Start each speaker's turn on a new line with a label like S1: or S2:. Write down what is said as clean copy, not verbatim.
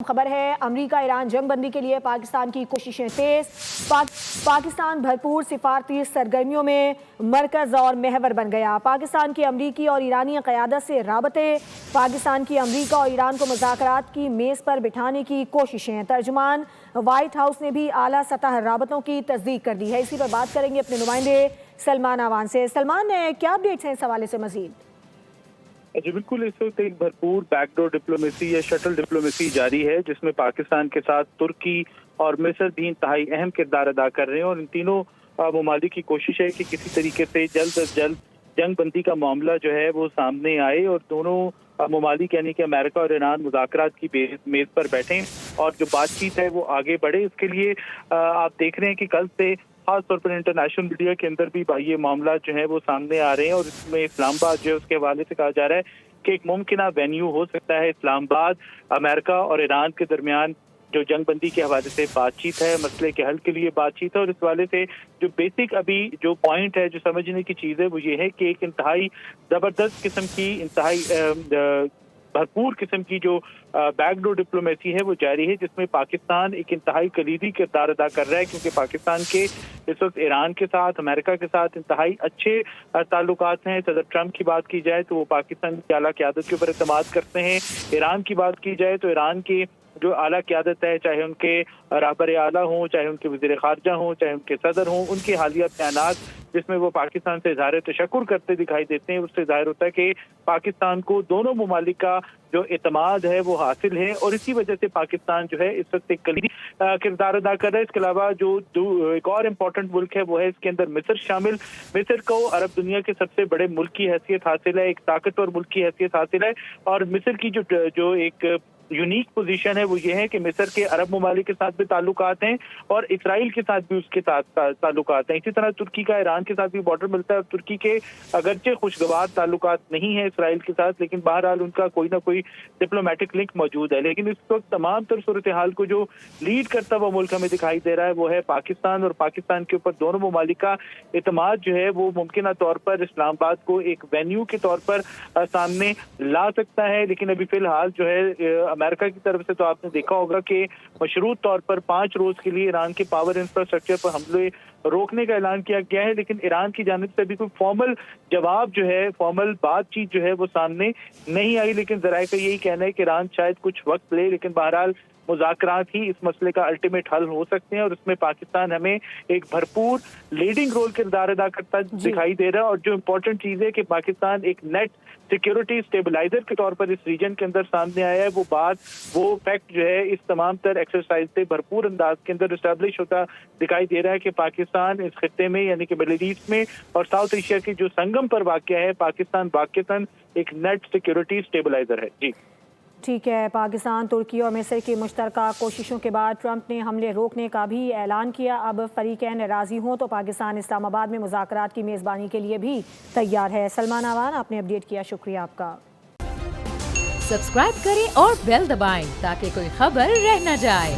S1: خبر ہے امریکہ ایران جنگ بندی کے لیے پاکستان کی کوششیں تیز۔ پاکستان بھرپور سفارتی سرگرمیوں میں مرکز اور محور بن گیا۔ پاکستان کی امریکی اور ایرانی قیادت سے رابطے، پاکستان کی امریکہ اور ایران کو مذاکرات کی میز پر بٹھانے کی کوششیں۔ ترجمان وائٹ ہاؤس نے بھی اعلیٰ سطح رابطوں کی تصدیق کر دی ہے۔ اسی پر بات کریں گے اپنے نمائندے سلمان آوان سے۔ سلمان، کیا اپڈیٹس ہیں اس حوالے سے مزید؟
S2: جی بالکل، اس وقت ایک بھرپور بیک ڈور ڈپلومیسی یا شٹل ڈپلومیسی جاری ہے، جس میں پاکستان کے ساتھ ترکی اور مصر بھی انتہائی اہم کردار ادا کر رہے ہیں، اور ان تینوں ممالک کی کوشش ہے کہ کسی طریقے سے جلد از جلد جنگ بندی کا معاملہ جو ہے وہ سامنے آئے اور دونوں ممالک یعنی کہ امریکہ اور ایران مذاکرات کی میز پر بیٹھیں اور جو بات چیت ہے وہ آگے بڑھے۔ اس کے لیے آپ دیکھ رہے ہیں کہ کل سے خاص طور پر انٹرنیشنل میڈیا کے اندر بھی یہ معاملات جو ہیں وہ سامنے آ رہے ہیں، اور اس میں اسلام آباد جو ہے اس کے حوالے سے کہا جا رہا ہے کہ ایک ممکنہ وینیو ہو سکتا ہے اسلام آباد۔ امریکہ اور ایران کے درمیان جو جنگ بندی کے حوالے سے بات چیت ہے، مسئلے کے حل کے لیے بات چیت ہے، اور اس حوالے سے جو بیسک ابھی جو پوائنٹ ہے، جو سمجھنے کی چیز ہے، وہ یہ ہے کہ ایک انتہائی زبردست قسم کی انتہائی بھرپور قسم کی جو بیک ڈور ڈپلومیسی ہے وہ جاری ہے، جس میں پاکستان ایک انتہائی کلیدی کردار ادا کر رہا ہے، کیونکہ پاکستان کے اس وقت ایران کے ساتھ، امریکہ کے ساتھ انتہائی اچھے تعلقات ہیں۔ صدر ٹرمپ کی بات کی جائے تو وہ پاکستان کی اعلیٰ قیادت کے اوپر اعتماد کرتے ہیں۔ ایران کی بات کی جائے تو ایران کی جو اعلیٰ قیادت ہے، چاہے ان کے رہبر اعلیٰ ہوں، چاہے ان کے وزیر خارجہ ہوں، چاہے ان کے صدر ہوں، ان کے حالیہ بیانات جس میں وہ پاکستان سے اظہار تشکر کرتے دکھائی دیتے ہیں، اس سے ظاہر ہوتا ہے کہ پاکستان کو دونوں ممالک کا جو اعتماد ہے وہ حاصل ہے، اور اسی وجہ سے پاکستان جو ہے اس وقت ایک کلیدی کردار ادا کر رہا ہے۔ اس کے علاوہ جو ایک اور امپورٹنٹ ملک ہے وہ ہے اس کے اندر مصر شامل۔ مصر کو عرب دنیا کے سب سے بڑے ملک کی حیثیت حاصل ہے، ایک طاقتور ملک کی حیثیت حاصل ہے، اور مصر کی جو ایک یونیک پوزیشن ہے وہ یہ ہے کہ مصر کے عرب ممالک کے ساتھ بھی تعلقات ہیں اور اسرائیل کے ساتھ بھی اس کے ساتھ تعلقات ہیں۔ اسی طرح ترکی کا ایران کے ساتھ بھی بارڈر ملتا ہے، اور ترکی کے اگرچہ خوشگوار تعلقات نہیں ہیں اسرائیل کے ساتھ، لیکن بہرحال ان کا کوئی نہ کوئی ڈپلومیٹک لنک موجود ہے۔ لیکن اس وقت تمام تر صورتحال کو جو لیڈ کرتا ہوا ملک ہمیں دکھائی دے رہا ہے وہ ہے پاکستان، اور پاکستان کے اوپر دونوں ممالک کا اعتماد جو ہے وہ ممکنہ طور پر اسلام آباد کو ایک وینیو کے طور پر سامنے لا سکتا ہے۔ لیکن ابھی فی الحال جو ہے امریکہ کی طرف سے تو آپ نے دیکھا ہوگا کہ مشروط طور پر 5 روز کے لیے ایران کے پاور انفراسٹرکچر پر حملے روکنے کا اعلان کیا گیا ہے، لیکن ایران کی جانب سے ابھی کوئی فارمل جواب جو ہے، فارمل بات چیت جو ہے وہ سامنے نہیں آئی۔ لیکن ذرائع کا یہی کہنا ہے کہ ایران شاید کچھ وقت لے، لیکن بہرحال مذاکرات ہی اس مسئلے کا الٹیمیٹ حل ہو سکتے ہیں، اور اس میں پاکستان ہمیں ایک بھرپور لیڈنگ رول کردار ادا کرتا دکھائی دے رہا ہے۔ اور جو امپورٹنٹ چیز ہے کہ پاکستان ایک نیٹ سیکیورٹی اسٹیبلائزر کے طور پر اس ریجن کے اندر سامنے آیا ہے، وہ فیکٹ جو ہے اس تمام تر ایکسرسائز سے بھرپور انداز کے اندر اسٹیبلش ہوتا دکھائی دے رہا ہے کہ پاکستان اس خطے میں یعنی کہ مڈل ایسٹ میں اور ساؤتھ ایشیا کے جو سنگم پر واقع ہے، پاکستان واقعتاً ایک نیٹ سیکیورٹی اسٹیبلائزر ہے۔ جی
S1: ٹھیک ہے، پاکستان، ترکی اور مصر کی مشترکہ کوششوں کے بعد ٹرمپ نے حملے روکنے کا بھی اعلان کیا۔ اب فریقین راضی ہوں تو پاکستان اسلام آباد میں مذاکرات کی میزبانی کے لیے بھی تیار ہے۔ سلمان آوان، آپ نے اپڈیٹ کیا، شکریہ آپ کا۔
S3: سبسکرائب کریں اور بیل دبائیں تاکہ کوئی خبر رہ نہ جائے۔